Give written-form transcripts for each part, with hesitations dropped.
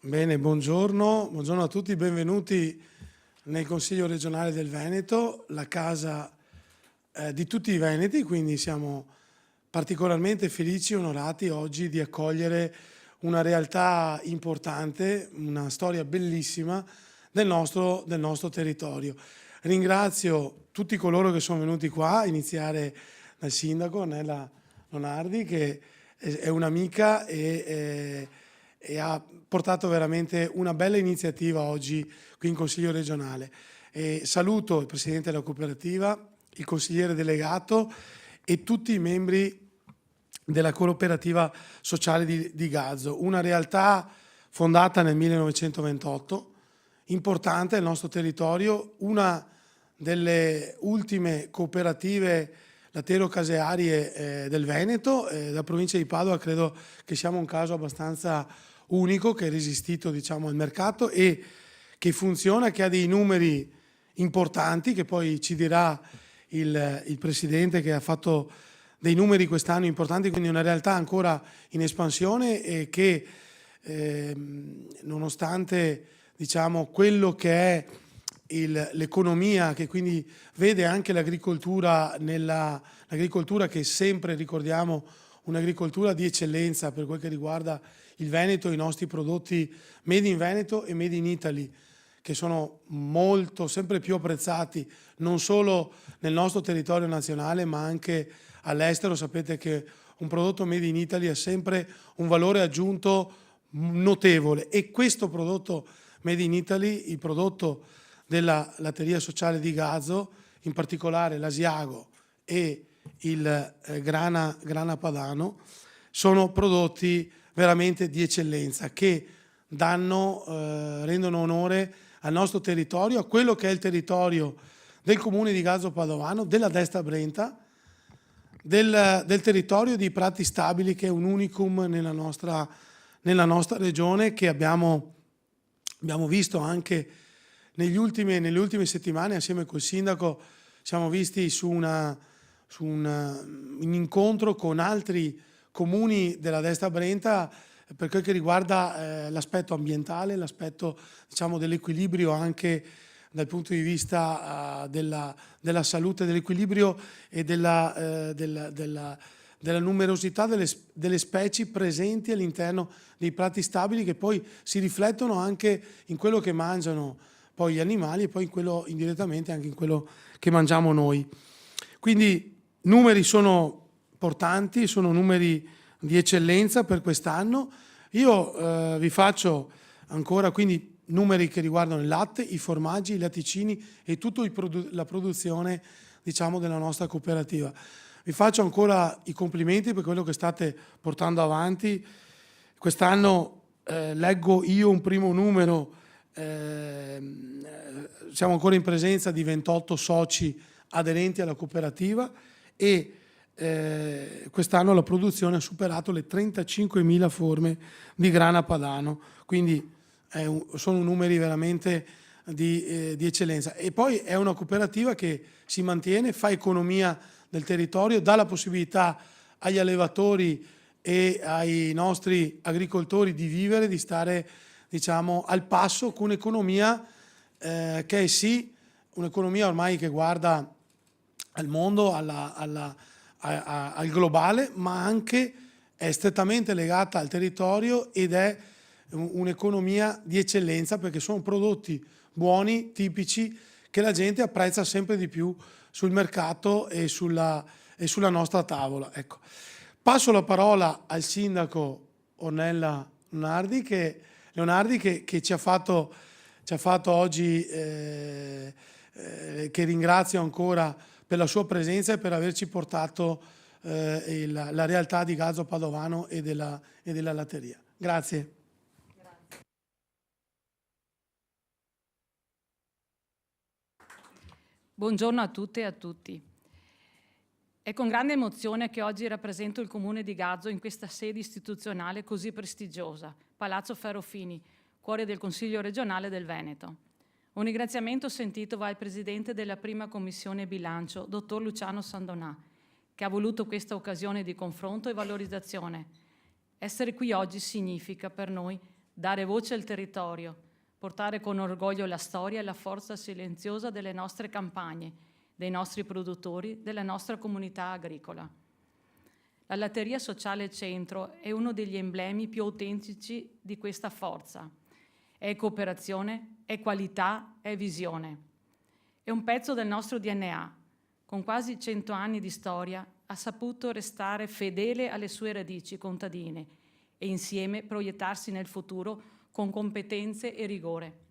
Bene, buongiorno a tutti, benvenuti nel Consiglio regionale del Veneto, la casa di tutti i veneti, quindi siamo particolarmente felici e onorati oggi di accogliere una realtà importante, una storia bellissima del nostro territorio. Ringrazio tutti coloro che sono venuti qua, a iniziare dal sindaco Ornella Lonardi, che è un'amica e ha portato veramente una bella iniziativa oggi qui in Consiglio regionale. Saluto il Presidente della cooperativa, il consigliere delegato e tutti i membri della cooperativa sociale di Gazzo, una realtà fondata nel 1928, importante nel nostro territorio, una delle ultime cooperative latero-casearie del Veneto. La provincia di Padova credo che siamo un caso abbastanza unico, che è resistito, diciamo, al mercato e che funziona, che ha dei numeri importanti, che poi ci dirà il Presidente, che ha fatto dei numeri quest'anno importanti, quindi una realtà ancora in espansione e che nonostante, diciamo, quello che è l'economia, che quindi vede anche l'agricoltura, l'agricoltura che sempre ricordiamo un'agricoltura di eccellenza per quel che riguarda il Veneto, i nostri prodotti made in Veneto e made in Italy, che sono sempre più apprezzati non solo nel nostro territorio nazionale ma anche all'estero. Sapete che un prodotto made in Italy ha sempre un valore aggiunto notevole e questo prodotto made in Italy, il prodotto della latteria sociale di Gazzo, in particolare l'Asiago e il grana padano, sono prodotti veramente di eccellenza che rendono onore al nostro territorio, a quello che è il territorio del comune di Gazzo Padovano, della Destra Brenta, del territorio di Prati Stabili, che è un unicum nella nostra regione, che abbiamo visto anche nelle ultime settimane. Assieme col sindaco siamo visti su un incontro con altri comuni della Destra Brenta per quel che riguarda l'aspetto ambientale, l'aspetto, diciamo, dell'equilibrio anche dal punto di vista della salute, dell'equilibrio e della numerosità delle specie presenti all'interno dei prati stabili, che poi si riflettono anche in quello che mangiano poi gli animali e poi indirettamente anche in quello che mangiamo noi. Quindi numeri sono importanti, sono numeri di eccellenza per quest'anno. Io vi faccio ancora quindi numeri che riguardano il latte, i formaggi, i latticini e tutta la produzione, diciamo, della nostra cooperativa. Vi faccio ancora i complimenti per quello che state portando avanti. Quest'anno leggo io un primo numero, siamo ancora in presenza di 28 soci aderenti alla cooperativa e quest'anno la produzione ha superato le 35.000 forme di grana padano, quindi sono numeri veramente di eccellenza. E poi è una cooperativa che si mantiene, fa economia del territorio, dà la possibilità agli allevatori e ai nostri agricoltori di vivere, di stare, diciamo, al passo con un'economia che è sì un'economia ormai che guarda al mondo, al globale, ma anche è strettamente legata al territorio ed è un'economia di eccellenza, perché sono prodotti buoni, tipici, che la gente apprezza sempre di più sul mercato e sulla nostra tavola. Ecco. Passo la parola al sindaco Ornella Leonardi che ci ha fatto oggi, che ringrazio ancora per la sua presenza e per averci portato la realtà di Gazzo Padovano e della latteria. Grazie. Buongiorno a tutte e a tutti. È con grande emozione che oggi rappresento il Comune di Gazzo in questa sede istituzionale così prestigiosa, Palazzo Ferrofini, cuore del Consiglio regionale del Veneto. Un ringraziamento sentito va al Presidente della Prima Commissione Bilancio, Dottor Luciano Sandonà, che ha voluto questa occasione di confronto e valorizzazione. Essere qui oggi significa per noi dare voce al territorio, portare con orgoglio la storia e la forza silenziosa delle nostre campagne, dei nostri produttori, della nostra comunità agricola. La Latteria Sociale Centro è uno degli emblemi più autentici di questa forza. È cooperazione, è qualità, è visione. È un pezzo del nostro DNA. Con quasi 100 anni di storia ha saputo restare fedele alle sue radici contadine e insieme proiettarsi nel futuro con competenze e rigore.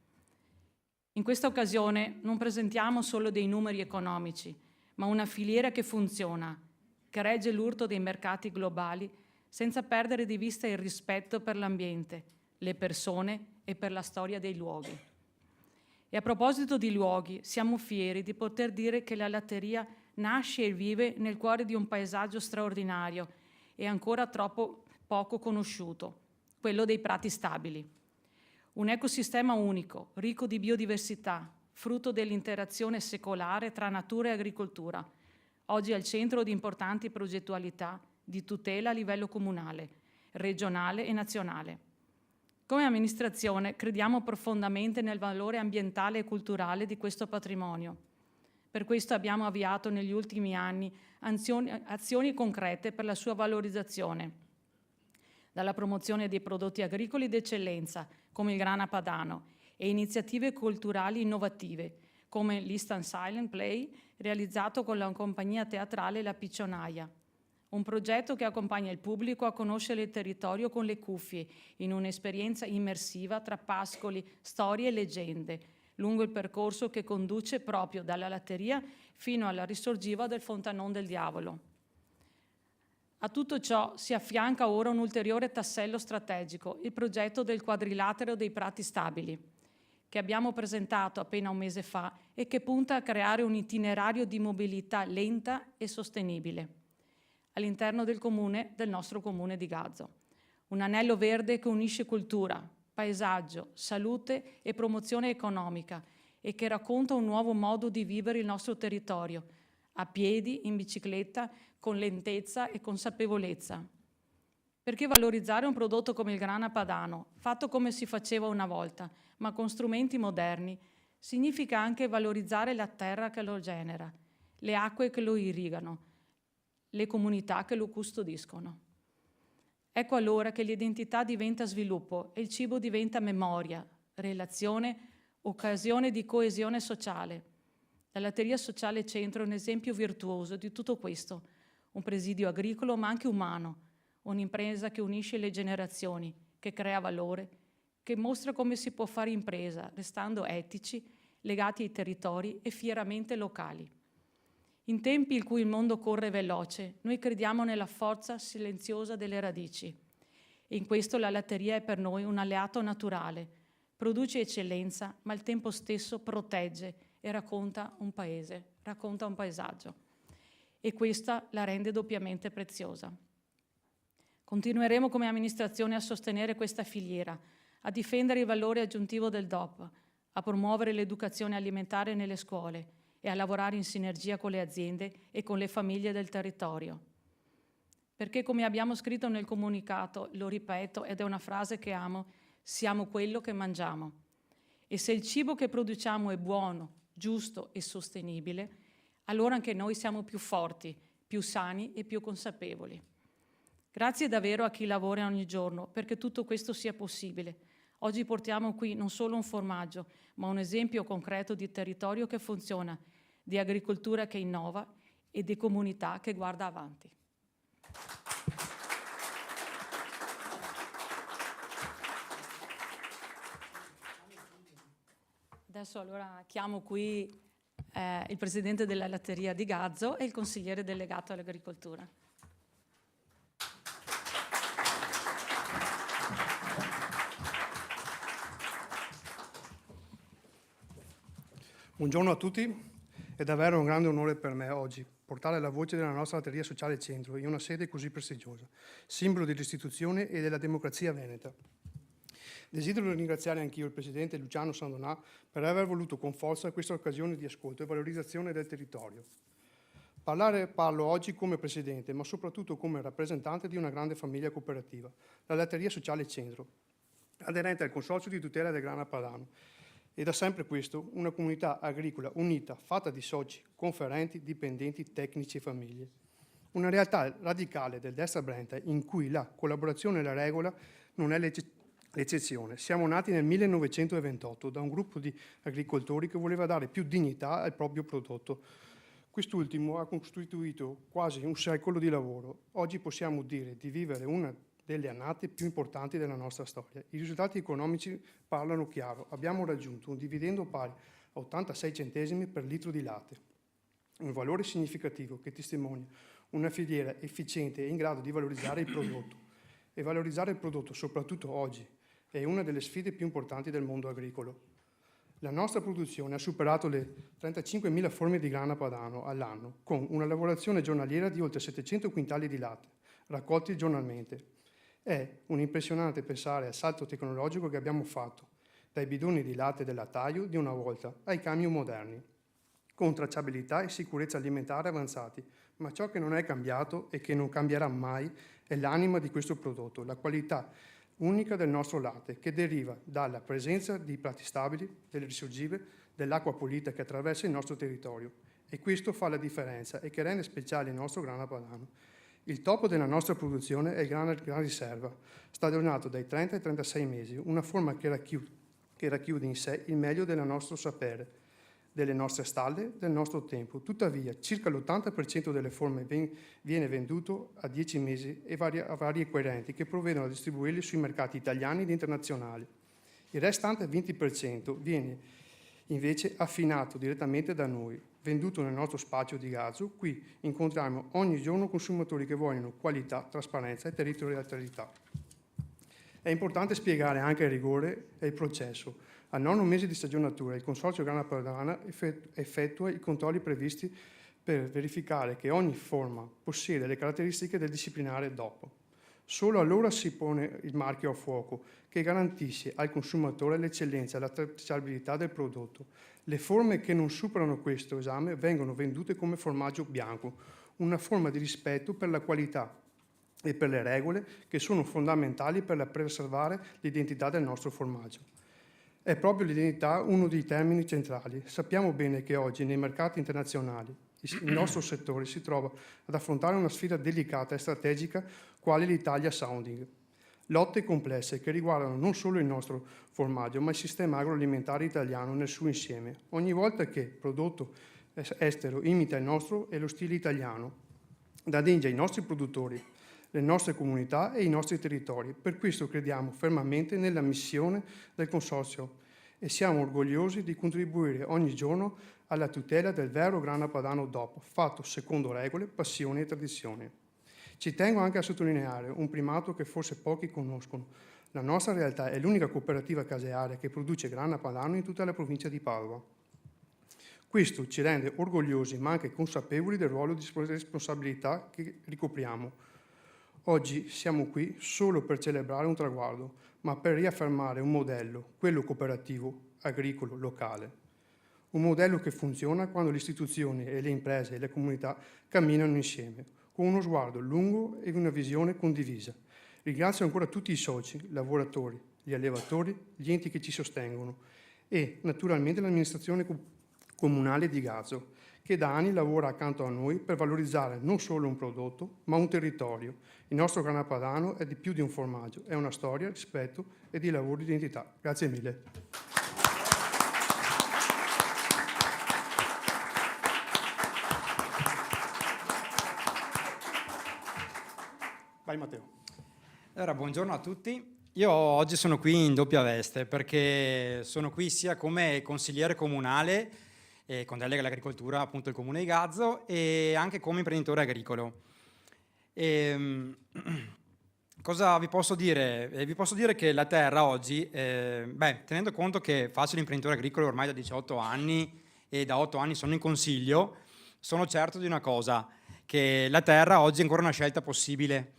In questa occasione non presentiamo solo dei numeri economici, ma una filiera che funziona, che regge l'urto dei mercati globali senza perdere di vista il rispetto per l'ambiente, le persone e per la storia dei luoghi. E a proposito di luoghi, siamo fieri di poter dire che la latteria nasce e vive nel cuore di un paesaggio straordinario e ancora troppo poco conosciuto, quello dei Prati Stabili. Un ecosistema unico, ricco di biodiversità, frutto dell'interazione secolare tra natura e agricoltura, oggi al centro di importanti progettualità di tutela a livello comunale, regionale e nazionale. Come amministrazione crediamo profondamente nel valore ambientale e culturale di questo patrimonio. Per questo abbiamo avviato negli ultimi anni azioni concrete per la sua valorizzazione, dalla promozione dei prodotti agricoli d'eccellenza, come il grana padano, e iniziative culturali innovative, come l'Eastern Silent Play, realizzato con la compagnia teatrale La Piccionaia. Un progetto che accompagna il pubblico a conoscere il territorio con le cuffie, in un'esperienza immersiva tra pascoli, storie e leggende, lungo il percorso che conduce proprio dalla latteria fino alla risorgiva del Fontanon del Diavolo. A tutto ciò si affianca ora un ulteriore tassello strategico, il progetto del quadrilatero dei Prati Stabili, che abbiamo presentato appena un mese fa e che punta a creare un itinerario di mobilità lenta e sostenibile all'interno del nostro comune di Gazzo. Un anello verde che unisce cultura, paesaggio, salute e promozione economica e che racconta un nuovo modo di vivere il nostro territorio, a piedi, in bicicletta, con lentezza e consapevolezza. Perché valorizzare un prodotto come il grana padano, fatto come si faceva una volta, ma con strumenti moderni, significa anche valorizzare la terra che lo genera, le acque che lo irrigano, le comunità che lo custodiscono. Ecco allora che l'identità diventa sviluppo e il cibo diventa memoria, relazione, occasione di coesione sociale. La Latteria Sociale Centro è un esempio virtuoso di tutto questo, un presidio agricolo ma anche umano, un'impresa che unisce le generazioni, che crea valore, che mostra come si può fare impresa, restando etici, legati ai territori e fieramente locali. In tempi in cui il mondo corre veloce, noi crediamo nella forza silenziosa delle radici. E in questo la latteria è per noi un alleato naturale, produce eccellenza, ma al tempo stesso protegge e racconta un paese, racconta un paesaggio. E questa la rende doppiamente preziosa. Continueremo come amministrazione a sostenere questa filiera, a difendere il valore aggiuntivo del DOP, a promuovere l'educazione alimentare nelle scuole e a lavorare in sinergia con le aziende e con le famiglie del territorio. Perché, come abbiamo scritto nel comunicato, lo ripeto ed è una frase che amo, siamo quello che mangiamo. E se il cibo che produciamo è buono, giusto e sostenibile, allora anche noi siamo più forti, più sani e più consapevoli. Grazie davvero a chi lavora ogni giorno perché tutto questo sia possibile. Oggi portiamo qui non solo un formaggio, ma un esempio concreto di territorio che funziona, di agricoltura che innova e di comunità che guarda avanti. Adesso allora chiamo qui il presidente della Latteria di Gazzo e il consigliere delegato all'agricoltura. Buongiorno a tutti, è davvero un grande onore per me oggi portare la voce della nostra Latteria Sociale Centro in una sede così prestigiosa, simbolo dell'istituzione e della democrazia veneta. Desidero ringraziare anch'io il Presidente Luciano Sandonà per aver voluto con forza questa occasione di ascolto e valorizzazione del territorio. Parlo oggi come Presidente, ma soprattutto come rappresentante di una grande famiglia cooperativa, la Latteria Sociale Centro, aderente al Consorzio di tutela del grano padano. E da sempre questo una comunità agricola unita, fatta di soci, conferenti, dipendenti, tecnici e famiglie. Una realtà radicale del Destra Brenta in cui la collaborazione è la regola, non è l'eccezione. Siamo nati nel 1928 da un gruppo di agricoltori che voleva dare più dignità al proprio prodotto. Quest'ultimo ha costituito quasi un secolo di lavoro. Oggi possiamo dire di vivere una delle annate più importanti della nostra storia. I risultati economici parlano chiaro. Abbiamo raggiunto un dividendo pari a 86 centesimi per litro di latte, un valore significativo che testimonia una filiera efficiente e in grado di valorizzare il prodotto. E valorizzare il prodotto, soprattutto oggi, è una delle sfide più importanti del mondo agricolo. La nostra produzione ha superato le 35.000 forme di grano padano all'anno, con una lavorazione giornaliera di oltre 700 quintali di latte, raccolti giornalmente. È un impressionante pensare al salto tecnologico che abbiamo fatto, dai bidoni di latte del lattaio di una volta ai camion moderni, con tracciabilità e sicurezza alimentare avanzati, ma ciò che non è cambiato e che non cambierà mai è l'anima di questo prodotto, la qualità unica del nostro latte, che deriva dalla presenza di prati stabili, delle risorgive, dell'acqua pulita che attraversa il nostro territorio. E questo fa la differenza e che rende speciale il nostro grano padano. Il topo della nostra produzione è il grano riserva, stagionato dai 30 ai 36 mesi, una forma che racchiude in sé il meglio del nostro sapere, delle nostre stalle, del nostro tempo. Tuttavia, circa l'80% delle forme viene venduto a 10 mesi e a vari acquirenti che provvedono a distribuirli sui mercati italiani ed internazionali. Il restante 20% viene invece affinato direttamente da noi, venduto nel nostro spazio di Gazzo. Qui incontriamo ogni giorno consumatori che vogliono qualità, trasparenza e territorialità. È importante spiegare anche il rigore e il processo. Al 9 mese di stagionatura il Consorzio Grana Padana effettua i controlli previsti per verificare che ogni forma possiede le caratteristiche del disciplinare DOP. Solo allora si pone il marchio a fuoco, che garantisce al consumatore l'eccellenza e la tracciabilità del prodotto. Le forme che non superano questo esame vengono vendute come formaggio bianco, una forma di rispetto per la qualità e per le regole che sono fondamentali per preservare l'identità del nostro formaggio. È proprio l'identità uno dei termini centrali. Sappiamo bene che oggi nei mercati internazionali il nostro settore si trova ad affrontare una sfida delicata e strategica quale l'Italia Sounding. Lotte complesse che riguardano non solo il nostro formaggio, ma il sistema agroalimentare italiano nel suo insieme. Ogni volta che prodotto estero imita il nostro e lo stile italiano, danneggia i nostri produttori, le nostre comunità e i nostri territori. Per questo crediamo fermamente nella missione del Consorzio e siamo orgogliosi di contribuire ogni giorno alla tutela del vero grano padano DOP, fatto secondo regole, passioni e tradizioni. Ci tengo anche a sottolineare un primato che forse pochi conoscono. La nostra realtà è l'unica cooperativa casearia che produce grano padano in tutta la provincia di Padova. Questo ci rende orgogliosi ma anche consapevoli del ruolo di responsabilità che ricopriamo. Oggi siamo qui solo per celebrare un traguardo, ma per riaffermare un modello, quello cooperativo, agricolo, locale. Un modello che funziona quando le istituzioni e le imprese e le comunità camminano insieme, con uno sguardo lungo e una visione condivisa. Ringrazio ancora tutti i soci, lavoratori, gli allevatori, gli enti che ci sostengono e naturalmente l'amministrazione comunale di Gazzo, che da anni lavora accanto a noi per valorizzare non solo un prodotto, ma un territorio. Il nostro grano padano è di più di un formaggio, è una storia, rispetto e di lavoro di identità. Grazie mille. Vai Matteo. Allora, buongiorno a tutti. Io oggi sono qui in doppia veste perché sono qui sia come consigliere comunale con delega all'agricoltura, appunto il comune di Gazzo, e anche come imprenditore agricolo. Cosa vi posso dire? Vi posso dire che la terra oggi, tenendo conto che faccio l'imprenditore agricolo ormai da 18 anni e da 8 anni sono in consiglio, sono certo di una cosa, che la terra oggi è ancora una scelta possibile.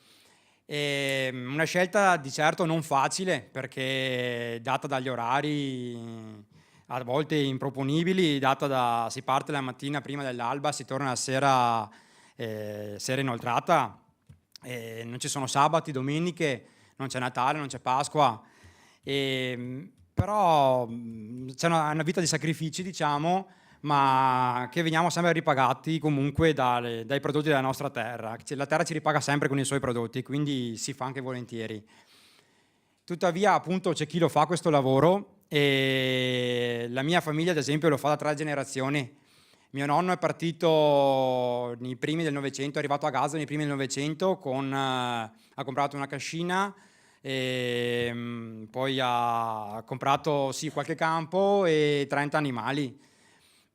Una scelta di certo non facile, perché data dagli orari a volte improponibili, si parte la mattina prima dell'alba, si torna la sera inoltrata, non ci sono sabati, domeniche, non c'è Natale, non c'è Pasqua, Però c'è una vita di sacrifici, diciamo, ma che veniamo sempre ripagati comunque dai prodotti della nostra terra. La terra ci ripaga sempre con i suoi prodotti, quindi si fa anche volentieri. Tuttavia, appunto, c'è chi lo fa questo lavoro e la mia famiglia, ad esempio, lo fa da 3 generazioni. Mio nonno è partito nei primi del Novecento, è arrivato a Gaza nei primi del Novecento, ha comprato una cascina, e poi ha comprato qualche campo e 30 animali.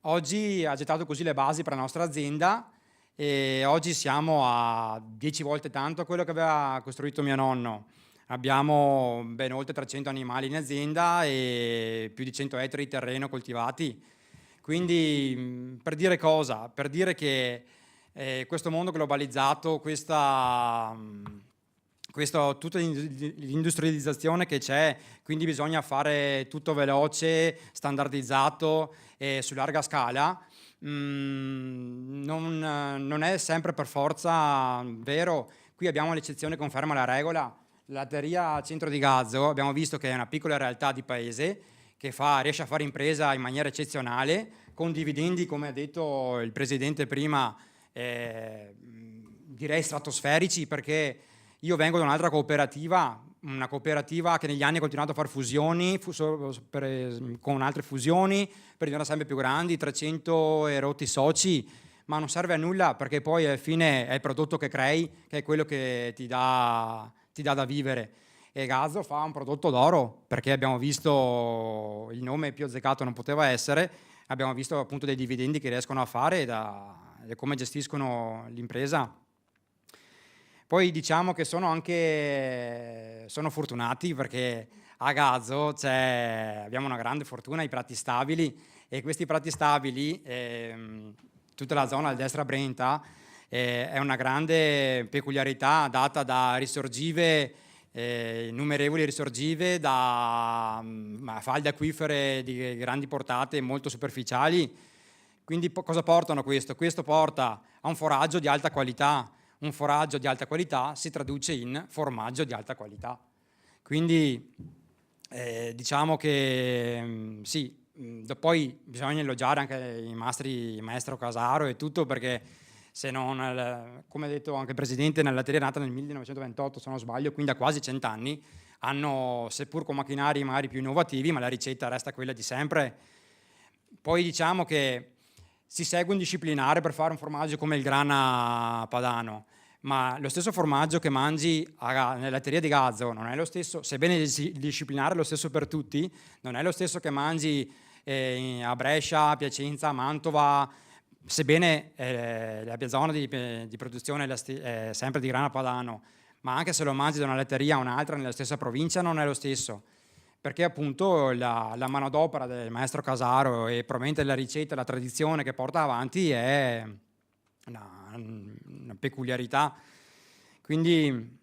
Oggi ha gettato così le basi per la nostra azienda e oggi siamo a 10 volte tanto quello che aveva costruito mio nonno. Abbiamo ben oltre 300 animali in azienda e più di 100 ettari di terreno coltivati. Quindi per dire cosa? Per dire che questo mondo globalizzato, tutta l'industrializzazione che c'è, quindi bisogna fare tutto veloce, standardizzato e su larga scala, non è sempre per forza vero. Qui abbiamo l'eccezione che conferma la regola. La latteria Centro di Gazzo abbiamo visto che è una piccola realtà di paese che riesce a fare impresa in maniera eccezionale, con dividendi, come ha detto il Presidente prima, direi stratosferici, perché io vengo da un'altra cooperativa, una cooperativa che negli anni ha continuato a fare fusioni con altre fusioni per diventare sempre più grandi, 300 e rotti soci, ma non serve a nulla, perché poi alla fine è il prodotto che crei che è quello che ti dà da vivere. E Gazzo fa un prodotto d'oro, perché abbiamo visto, il nome più azzeccato non poteva essere, abbiamo visto appunto dei dividendi che riescono a fare e come gestiscono l'impresa. Poi diciamo che sono fortunati, perché a Gazzo abbiamo una grande fortuna, i prati stabili, e questi prati stabili, tutta la zona del destra Brenta, è una grande peculiarità data da risorgive, innumerevoli risorgive, da falde acquifere di grandi portate molto superficiali. Quindi cosa portano questo? Questo porta a un foraggio di alta qualità. Un foraggio di alta qualità si traduce in formaggio di alta qualità. Quindi diciamo che sì, poi bisogna elogiare anche il maestro Casaro e tutto, perché se non, come ha detto anche il Presidente, nella latteria nata nel 1928, se non sbaglio, quindi da quasi 100 anni, hanno, seppur con macchinari magari più innovativi, ma la ricetta resta quella di sempre. Poi diciamo che si segue un disciplinare per fare un formaggio come il Grana Padano, ma lo stesso formaggio che mangi nella latteria di Gazzo non è lo stesso, sebbene il disciplinare è lo stesso per tutti, non è lo stesso che mangi a Brescia, Piacenza, Mantova, sebbene la zona di produzione è sempre di Grana Padano, ma anche se lo mangi da una latteria a un'altra nella stessa provincia non è lo stesso, perché appunto la manodopera del maestro Casaro e probabilmente la ricetta, la tradizione che porta avanti è una peculiarità. Quindi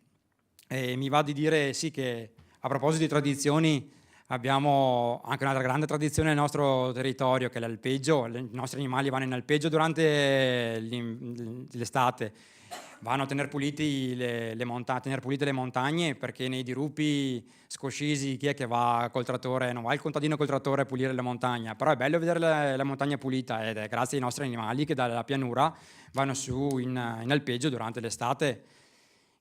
mi va di dire sì che a proposito di tradizioni abbiamo anche un'altra grande tradizione nel nostro territorio, che è l'alpeggio. I nostri animali vanno in alpeggio durante l'estate, vanno a tenere pulite le montagne, perché nei dirupi scoscesi chi è che va col trattore? Non va il contadino col trattore a pulire la montagna, però è bello vedere la montagna pulita, ed è grazie ai nostri animali che dalla pianura vanno su in alpeggio durante l'estate.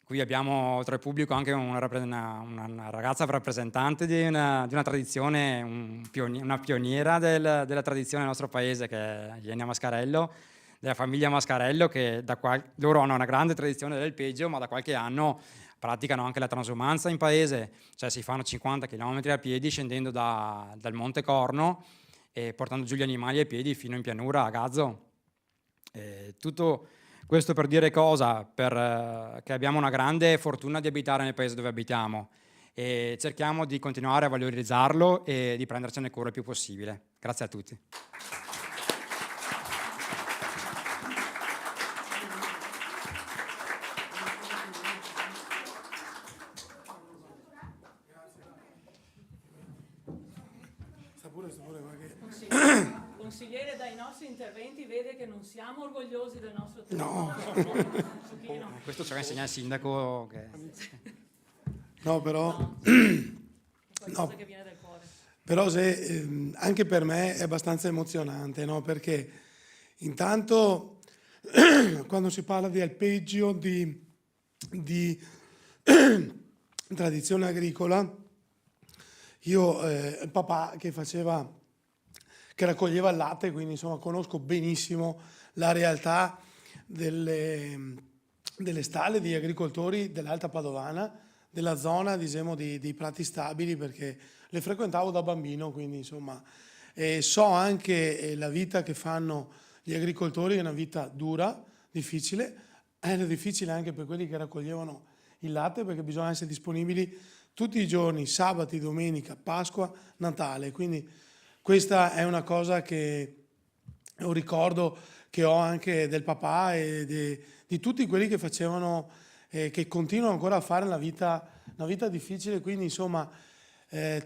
Qui abbiamo tra il pubblico anche una ragazza rappresentante di una tradizione, una pioniera della tradizione del nostro paese, che è Ilenia Mascarello, della famiglia Mascarello, che loro hanno una grande tradizione dell'alpeggio, ma da qualche anno praticano anche la transumanza in paese, cioè si fanno 50 km a piedi scendendo dal Monte Corno e portando giù gli animali a piedi fino in pianura a Gazzo. Tutto questo per dire cosa? Che abbiamo una grande fortuna di abitare nel paese dove abitiamo e cerchiamo di continuare a valorizzarlo e di prendercene cura il più possibile. Grazie a tutti. Consigliere, dai nostri interventi vede che non siamo orgogliosi del nostro No. Questo ce lo insegna il sindaco. No, però in qualcosa che viene dal cuore. Però anche per me è abbastanza emozionante, no? Perché intanto quando si parla di alpeggio, di tradizione agricola, io il papà che raccoglieva il latte, quindi insomma conosco benissimo la realtà delle stalle di agricoltori dell'Alta Padovana, della zona, diciamo, dei Prati Stabili, perché le frequentavo da bambino, quindi insomma so anche la vita che fanno gli agricoltori, è una vita dura, difficile, era difficile anche per quelli che raccoglievano il latte, perché bisogna essere disponibili tutti i giorni, sabati, domenica, Pasqua, Natale, quindi questa è una cosa che è un ricordo che ho anche del papà e di tutti quelli che facevano, che continuano ancora a fare una vita difficile, quindi insomma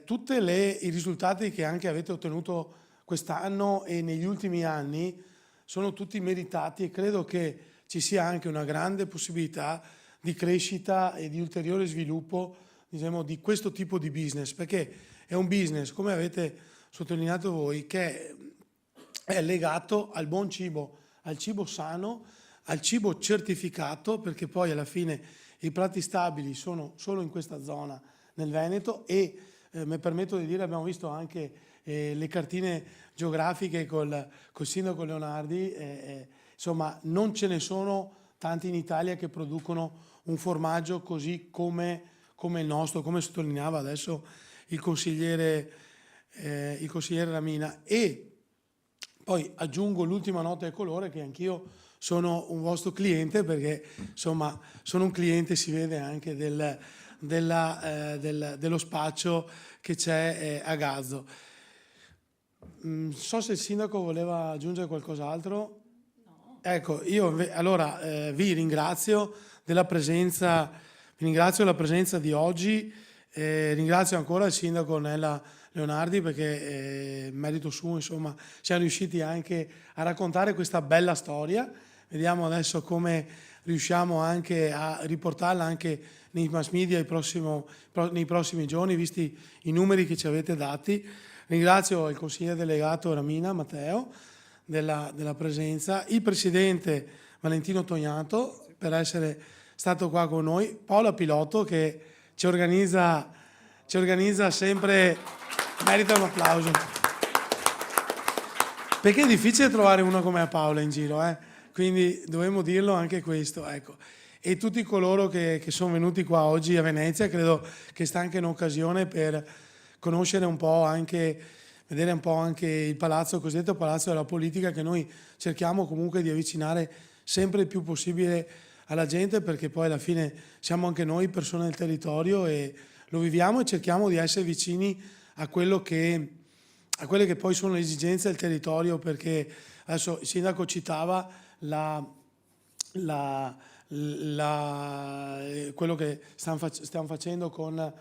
tutti i risultati che anche avete ottenuto quest'anno e negli ultimi anni sono tutti meritati, e credo che ci sia anche una grande possibilità di crescita e di ulteriore sviluppo, diciamo, di questo tipo di business, perché è un business, come avete sottolineato voi, che è legato al buon cibo, al cibo sano, al cibo certificato, perché poi alla fine i Prati Stabili sono solo in questa zona nel Veneto e mi permetto di dire, abbiamo visto anche le cartine geografiche col sindaco Leonardi, insomma non ce ne sono tanti in Italia che producono un formaggio così come il nostro, come sottolineava adesso il consigliere Ramina. E poi aggiungo l'ultima nota di colore, che anch'io sono un vostro cliente, perché insomma sono un cliente, si vede anche dello spaccio che c'è a Gazzo. Non so se il sindaco voleva aggiungere qualcos'altro. No. Ecco, io allora vi ringrazio della presenza, di oggi, ringrazio ancora il sindaco Nella Leonardi, perché merito suo, insomma, siamo riusciti anche a raccontare questa bella storia. Vediamo adesso come riusciamo anche a riportarla anche nei mass media nei prossimi giorni, visti i numeri che ci avete dati. Ringrazio il consigliere delegato Ramina Matteo della presenza, il presidente Valentino Tognato per essere stato qua con noi, Paola Pilotto che ci organizza sempre, merita un applauso, perché è difficile trovare uno come Paola in giro, quindi dovremmo dirlo anche questo, ecco. E tutti coloro che sono venuti qua oggi a Venezia, credo che sta anche un'occasione per conoscere un po' anche, vedere un po' anche il palazzo, il cosiddetto palazzo della politica, che noi cerchiamo comunque di avvicinare sempre il più possibile alla gente, perché poi alla fine siamo anche noi persone del territorio e lo viviamo e cerchiamo di essere vicini a quelle che poi sono le esigenze del territorio, perché adesso il sindaco citava quello che stiamo facendo con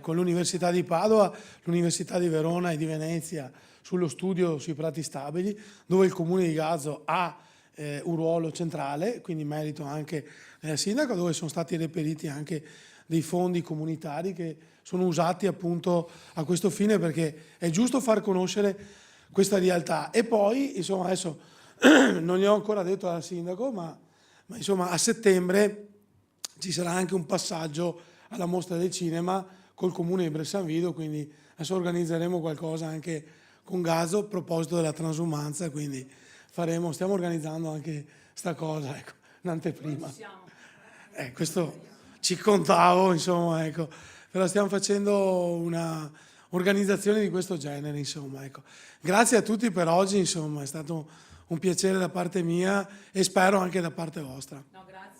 l'Università di Padova, l'Università di Verona e di Venezia sullo studio sui Prati Stabili, dove il Comune di Gazzo ha un ruolo centrale, quindi merito anche del sindaco, dove sono stati reperiti anche dei fondi comunitari che sono usati appunto a questo fine, perché è giusto far conoscere questa realtà. E poi, insomma, adesso non gli ho ancora detto al sindaco, ma insomma a settembre ci sarà anche un passaggio alla mostra del cinema col comune di Bressanvido, quindi adesso organizzeremo qualcosa anche con Gazzo a proposito della transumanza, quindi stiamo organizzando anche sta cosa, ecco, un'anteprima. Questo ci contavo, insomma, ecco, però stiamo facendo una organizzazione di questo genere, insomma, ecco. Grazie a tutti per oggi, insomma, è stato un piacere da parte mia e spero anche da parte vostra. No, grazie.